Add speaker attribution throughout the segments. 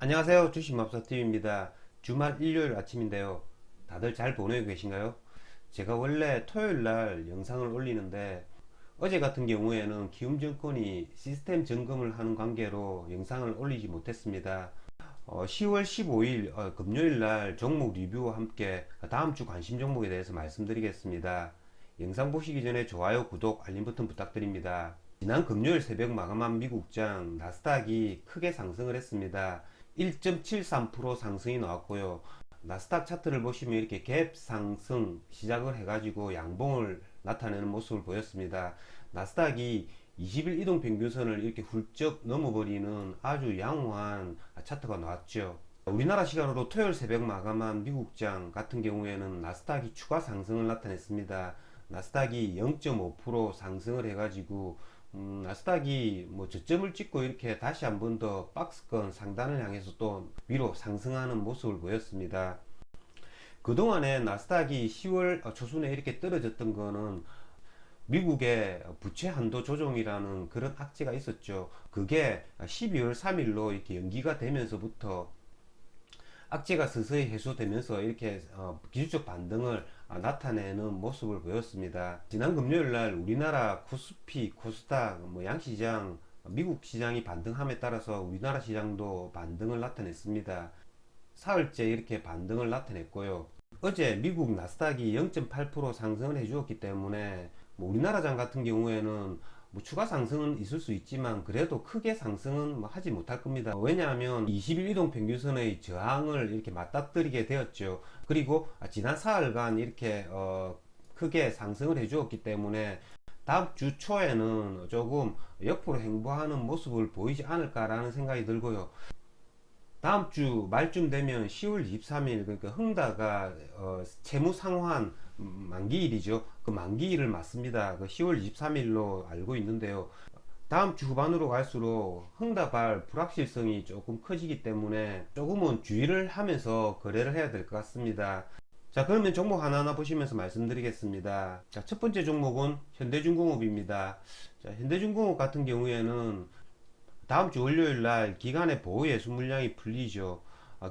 Speaker 1: 안녕하세요. 주식맘사TV입니다. 주말 일요일 아침인데요. 다들 잘 보내고 계신가요? 제가 원래 토요일날 영상을 올리는데 어제 같은 경우에는 기움증권이 시스템 점검을 하는 관계로 영상을 올리지 못했습니다. 10월 15일 금요일날 종목 리뷰와 함께 다음 주 관심 종목에 대해서 말씀드리겠습니다. 영상 보시기 전에 좋아요, 구독, 알림 버튼 부탁드립니다. 지난 금요일 새벽 마감한 미국장 나스닥이 크게 상승을 했습니다. 1.73% 상승이 나왔고요. 나스닥 차트를 보시면 이렇게 갭 상승 시작을 해가지고 양봉을 나타내는 모습을 보였습니다. 나스닥이 20일 이동 평균선을 이렇게 훌쩍 넘어버리는 아주 양호한 차트가 나왔죠. 우리나라 시간으로 토요일 새벽 마감한 미국장 같은 경우에는 나스닥이 추가 상승을 나타냈습니다. 나스닥이 0.5% 상승을 해가지고 나스닥이 뭐 저점을 찍고 이렇게 다시 한 번 더 박스권 상단을 향해서 또 위로 상승하는 모습을 보였습니다. 그동안에 나스닥이 10월 초순에 이렇게 떨어졌던 거는 미국의 부채 한도 조정이라는 그런 악재가 있었죠. 그게 12월 3일로 이렇게 연기가 되면서부터 악재가 서서히 해소되면서 이렇게 기술적 반등을 나타내는 모습을 보였습니다. 지난 금요일날 우리나라 코스피, 코스닥, 양시장, 미국 시장이 반등함에 따라서 우리나라 시장도 반등을 나타냈습니다. 사흘째 이렇게 반등을 나타냈고요. 어제 미국 나스닥이 0.8% 상승을 해주었기 때문에 우리나라 장 같은 경우에는 추가 상승은 있을 수 있지만 그래도 크게 상승은 하지 못할 겁니다. 왜냐하면 20일 이동 평균선의 저항을 이렇게 맞닥뜨리게 되었죠. 그리고 지난 사흘간 이렇게 크게 상승을 해주었기 때문에 다음 주 초에는 조금 옆으로 행보하는 모습을 보이지 않을까라는 생각이 들고요. 다음 주 말쯤 되면 10월 23일 그러니까 흥다가 채무 상환 만기일이죠. 그 만기일을 맞습니다. 그 10월 23일로 알고 있는데요. 다음 주 후반으로 갈수록 흥다발 불확실성이 조금 커지기 때문에 조금은 주의를 하면서 거래를 해야 될 것 같습니다. 자, 그러면 종목 하나하나 보시면서 말씀드리겠습니다. 자, 첫 번째 종목은 현대중공업입니다. 자, 현대중공업 같은 경우에는 다음 주 월요일 날 기간의 보호 예수 물량이 풀리죠.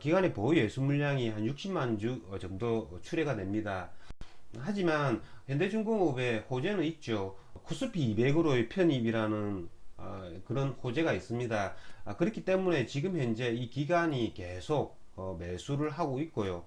Speaker 1: 기간의 보호 예수 물량이 한 60만 주 정도 출회가 됩니다. 하지만 현대중공업의 호재는 있죠. 코스피 200으로의 편입이라는 그런 호재가 있습니다. 그렇기 때문에 지금 현재 이 기간이 계속 매수를 하고 있고요.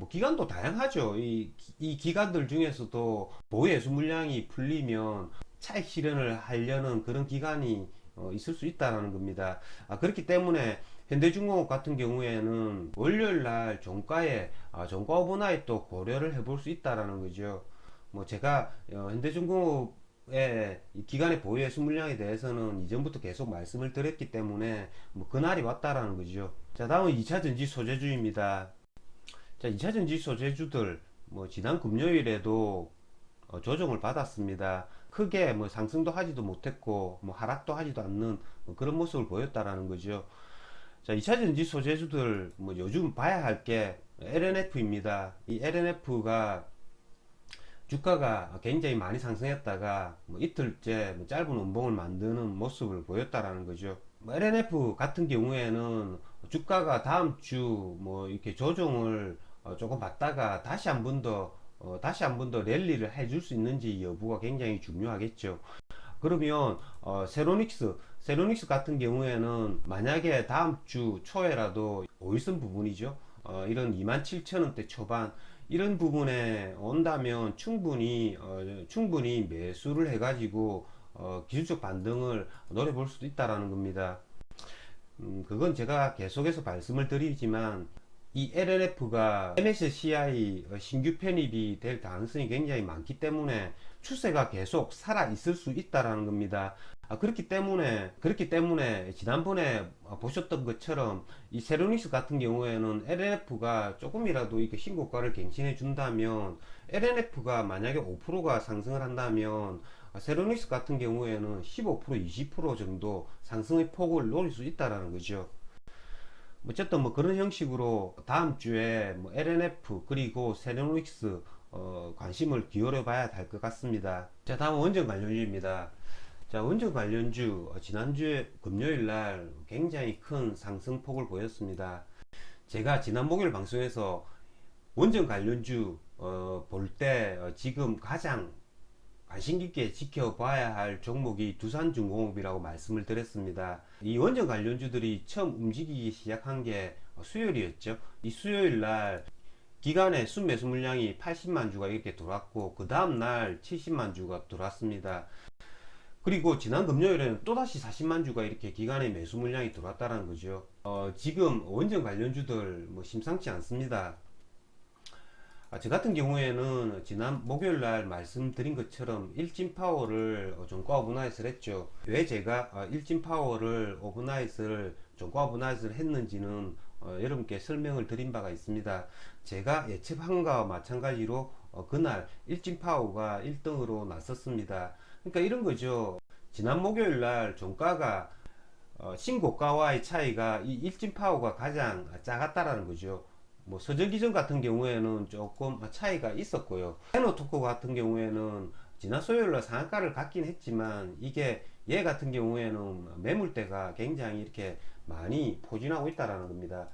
Speaker 1: 기간도 다양하죠. 이 기간들 중에서도 보호 예수 물량이 풀리면 차익 실현을 하려는 그런 기간이 있을 수 있다는 겁니다. 그렇기 때문에 현대중공업 같은 경우에는 월요일 날 종가에 종가 오버나잇 또 고려를 해볼 수 있다라는 거죠. 제가 현대중공업의 기간의 보유 예수 물량에 대해서는 이전부터 계속 말씀을 드렸기 때문에 그날이 왔다라는 거죠. 자, 다음은 2차 전지 소재주입니다. 자, 2차 전지 소재주들 지난 금요일에도 조정을 받았습니다. 크게 상승도 하지도 못했고 하락도 하지도 않는 그런 모습을 보였다라는 거죠. 자, 2차 전지 소재주들 요즘 봐야 할 게 LNF입니다. 이 LNF가 주가가 굉장히 많이 상승했다가 이틀째 짧은 운봉을 만드는 모습을 보였다라는 거죠. LNF 같은 경우에는 주가가 다음 주 이렇게 조정을 조금 받다가 다시 한 번 더 랠리를 해줄 수 있는지 여부가 굉장히 중요하겠죠. 그러면 세로닉스 같은 경우에는 만약에 다음 주 초에라도 5일선 부분이죠. 이런 27,000원대 초반 이런 부분에 온다면 충분히 매수를 해가지고 기술적 반등을 노려볼 수도 있다라는 겁니다. 그건 제가 계속해서 말씀을 드리지만 이 LNF가 MSCI 신규 편입이 될 가능성이 굉장히 많기 때문에 추세가 계속 살아 있을 수 있다라는 겁니다. 그렇기 때문에 지난번에 보셨던 것처럼 이 세로닉스 같은 경우에는 LNF가 조금이라도 이렇게 신고가를 갱신해 준다면 LNF가 만약에 5%가 상승을 한다면 세로닉스 같은 경우에는 15% 20% 정도 상승의 폭을 노릴 수 있다라는 거죠. 어쨌든 그런 형식으로 다음 주에 LNF 그리고 세노닉스 관심을 기울여 봐야 될 것 같습니다. 자, 다음은 원전 관련주입니다. 자, 원전 관련주 지난주에 금요일 날 굉장히 큰 상승폭을 보였습니다. 제가 지난 목요일 방송에서 원전 관련주 볼 때 지금 가장 관심 깊게 지켜봐야 할 종목이 두산중공업이라고 말씀을 드렸습니다. 이 원전 관련주들이 처음 움직이기 시작한 게 수요일이었죠. 이 수요일 날 기간의 순매수 물량이 80만 주가 이렇게 들어왔고, 그 다음날 70만 주가 들어왔습니다. 그리고 지난 금요일에는 또다시 40만 주가 이렇게 기간의 매수 물량이 들어왔다는 거죠. 지금 원전 관련주들 뭐 심상치 않습니다. 저 같은 경우에는 지난 목요일 날 말씀드린 것처럼 일진파워를 종가 오버나이트를 했죠. 왜 제가 일진파워를 오버나이트를 종가 오버나이트를 했는지는 여러분께 설명을 드린 바가 있습니다. 제가 예측한 것과 마찬가지로 그날 일진파워가 1등으로 났었습니다. 그러니까 이런 거죠. 지난 목요일 날 종가가 신고가와의 차이가 이 일진파워가 가장 작았다라는 거죠. 뭐 서전기전 같은 경우에는 조금 차이가 있었고요. 에너토크 같은 경우에는 지난 수요일날 상한가를 갖긴 했지만, 이게 얘 같은 경우에는 매물대가 굉장히 이렇게 많이 포진하고 있다라는 겁니다.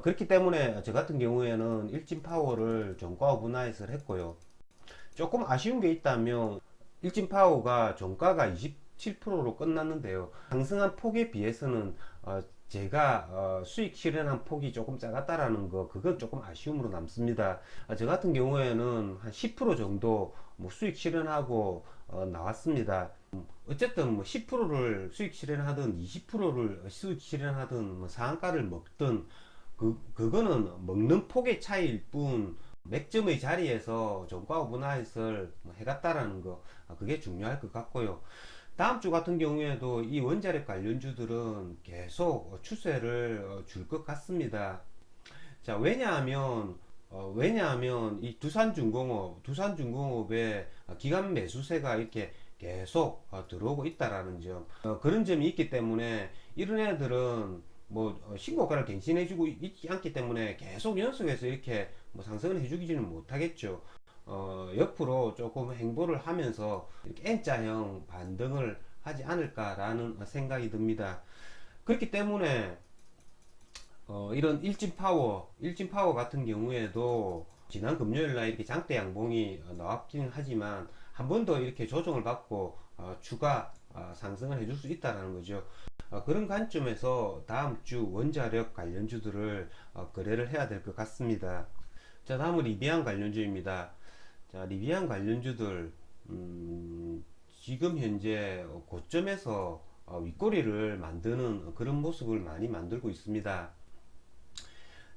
Speaker 1: 그렇기 때문에 저 같은 경우에는 일진파워를 종가 오버나이트를 했고요. 조금 아쉬운 게 있다면 일진파워가 종가가 27%로 끝났는데요. 상승한 폭에 비해서는 제가 수익 실현한 폭이 조금 작았다라는 거, 그건 조금 아쉬움으로 남습니다. 저 같은 경우에는 한 10% 정도 뭐 수익 실현하고 나왔습니다. 어쨌든 뭐 10%를 수익 실현하든 20%를 수익 실현하든 뭐 상한가를 먹든 그거는 먹는 폭의 차이일 뿐, 맥점의 자리에서 종가 오버나이트를 해갔다라는 거, 그게 중요할 것 같고요. 다음 주 같은 경우에도 이 원자력 관련주들은 계속 추세를 줄 것 같습니다. 자, 왜냐하면 이 두산중공업의 기관 매수세가 이렇게 계속 들어오고 있다라는 점, 그런 점이 있기 때문에 이런 애들은 뭐 신고가를 갱신해주고 있지 않기 때문에 계속 연속해서 이렇게 뭐 상승을 해주지는 못하겠죠. 옆으로 조금 행보를 하면서 이렇게 N자형 반등을 하지 않을까라는 생각이 듭니다. 그렇기 때문에 이런 일진파워 같은 경우에도 지난 금요일날 이렇게 장대 양봉이 나왔기는 하지만 한 번 더 이렇게 조정을 받고 추가 상승을 해줄 수 있다는 거죠. 그런 관점에서 다음 주 원자력 관련주들을 거래를 해야 될 것 같습니다. 자, 다음은 리비안 관련주입니다. 자, 리비안 관련주들 지금 현재 고점에서 윗꼬리를 만드는 그런 모습을 많이 만들고 있습니다.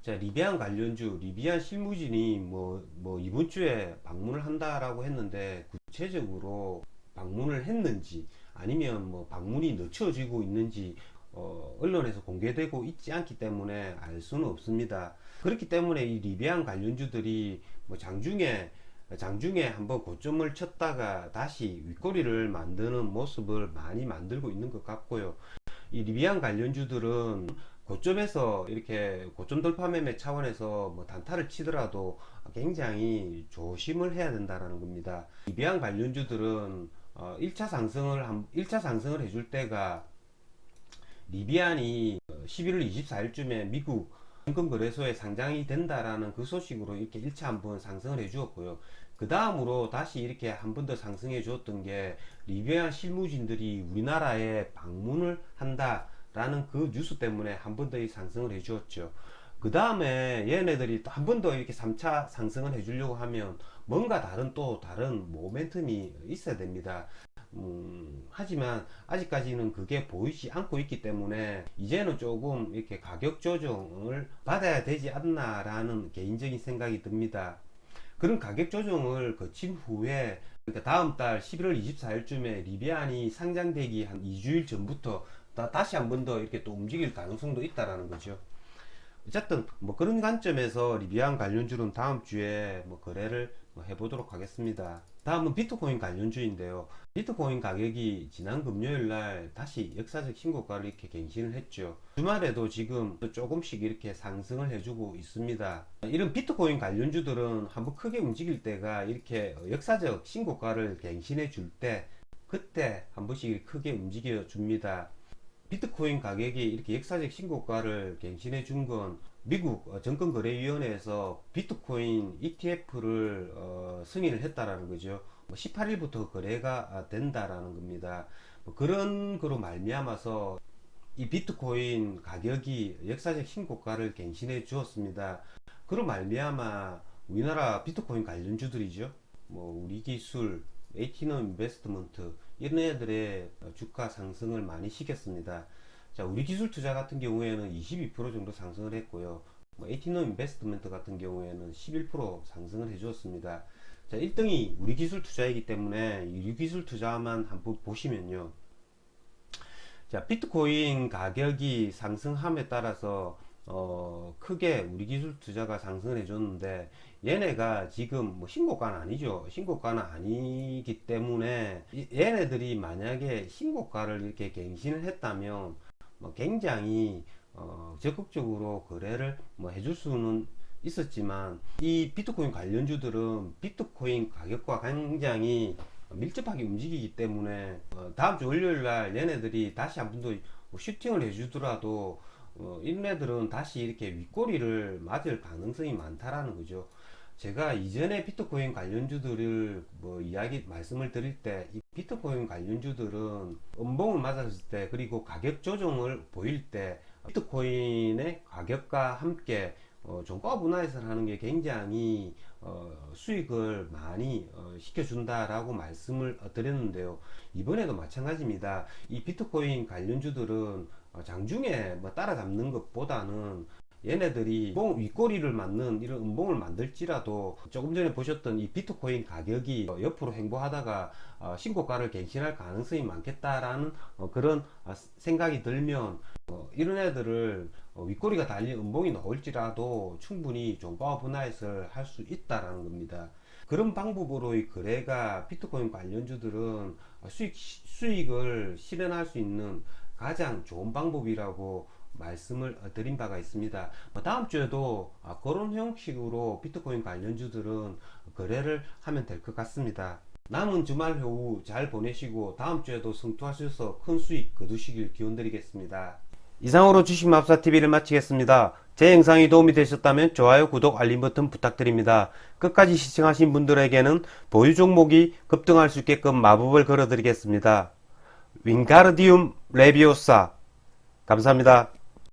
Speaker 1: 자, 리비안 관련주, 리비안 실무진이 뭐 이번 주에 방문을 한다라고 했는데, 구체적으로 방문을 했는지 아니면 뭐 방문이 늦춰지고 있는지 언론에서 공개되고 있지 않기 때문에 알 수는 없습니다. 그렇기 때문에 이 리비안 관련주들이 뭐 장중에 한번 고점을 쳤다가 다시 윗꼬리를 만드는 모습을 많이 만들고 있는 것 같고요. 이 리비안 관련주들은 고점에서 이렇게 고점 돌파 매매 차원에서 뭐 단타를 치더라도 굉장히 조심을 해야 된다는 겁니다. 리비안 관련주들은 1차 상승을 해줄 때가 리비안이 11월 24일쯤에 미국 증권거래소에 상장이 된다라는 그 소식으로 이렇게 1차 한번 상승을 해 주었고요. 그 다음으로 다시 이렇게 한 번 더 상승해 주었던 게 리비안 실무진들이 우리나라에 방문을 한다라는 그 뉴스 때문에 한 번 더 이 상승을 해 주었죠. 그 다음에 얘네들이 또 한 번 더 이렇게 3차 상승을 해 주려고 하면 뭔가 다른 모멘텀이 있어야 됩니다. 하지만 아직까지는 그게 보이지 않고 있기 때문에 이제는 조금 이렇게 가격 조정을 받아야 되지 않나라는 개인적인 생각이 듭니다. 그런 가격 조정을 거친 후에, 그러니까 다음 달 11월 24일쯤에 리비안이 상장되기 한 2주일 전부터 다시 한 번 더 이렇게 또 움직일 가능성도 있다라는 거죠. 어쨌든 뭐 그런 관점에서 리비안 관련주는 다음 주에 뭐 거래를 해보도록 하겠습니다. 다음은 비트코인 관련주인데요. 비트코인 가격이 지난 금요일 날 다시 역사적 신고가를 이렇게 갱신을 했죠. 주말에도 지금 조금씩 이렇게 상승을 해주고 있습니다. 이런 비트코인 관련주들은 한번 크게 움직일 때가 이렇게 역사적 신고가를 갱신해 줄 때, 그때 한 번씩 크게 움직여 줍니다. 비트코인 가격이 이렇게 역사적 신고가를 갱신해 준 건 미국 정권거래위원회에서 비트코인 ETF를 승인을 했다라는 거죠. 18일부터 거래가 된다라는 겁니다. 그런 거로 말미암아서 이 비트코인 가격이 역사적 신고가를 갱신해 주었습니다. 그로 말미암아 우리나라 비트코인 관련주들이죠. 우리기술, 에이티너 인베스트먼트 이런 애들의 주가 상승을 많이 시켰습니다. 자, 우리기술투자 같은 경우에는 22% 정도 상승을 했고요. 에이티너 인베스트먼트 같은 경우에는 11% 상승을 해주었습니다. 자, 1등이 우리기술투자이기 때문에 우리기술투자만 한번 보시면요. 자, 비트코인 가격이 상승함에 따라서 크게 우리기술 투자가 상승을 해줬는데 얘네가 지금 신고가는 아니죠. 신고가는 아니기 때문에 얘네들이 만약에 신고가를 이렇게 갱신을 했다면 굉장히 적극적으로 거래를 해줄 수는 있었지만 이 비트코인 관련주들은 비트코인 가격과 굉장히 밀접하게 움직이기 때문에 다음 주 월요일 날 얘네들이 다시 한 번 더 슈팅을 해주더라도 얘네들은 다시 이렇게 윗꼬리를 맞을 가능성이 많다라는 거죠. 제가 이전에 비트코인 관련주들을 말씀을 드릴 때 이 비트코인 관련주들은 음봉을 맞았을 때 그리고 가격 조정을 보일 때 비트코인의 가격과 함께 종가 분할을 하는 게 굉장히 수익을 많이 시켜준다라고 말씀을 드렸는데요. 이번에도 마찬가지입니다. 이 비트코인 관련주들은 장중에 따라잡는 것보다는 얘네들이 윗꼬리를 맞는 이런 음봉을 만들지라도 조금 전에 보셨던 이 비트코인 가격이 옆으로 행보하다가 신고가를 갱신할 가능성이 많겠다라는 그런 생각이 들면 이런 애들을 윗꼬리가 달린 음봉이 나올지라도 충분히 종가 분할을 할 수 있다라는 겁니다. 그런 방법으로 이 거래가 비트코인 관련주들은 수익을 실현할 수 있는 가장 좋은 방법이라고 말씀을 드린 바가 있습니다. 다음 주에도 그런 형식으로 비트코인 관련주들은 거래를 하면 될 것 같습니다. 남은 주말 오후 잘 보내시고 다음 주에도 성투하셔서 큰 수익 거두시길 기원드리겠습니다. 이상으로 주식마법사TV를 마치겠습니다. 제 영상이 도움이 되셨다면 좋아요, 구독, 알림 버튼 부탁드립니다. 끝까지 시청하신 분들에게는 보유 종목이 급등할 수 있게끔 마법을 걸어드리겠습니다. 윙가르디움 레비오사 감사합니다.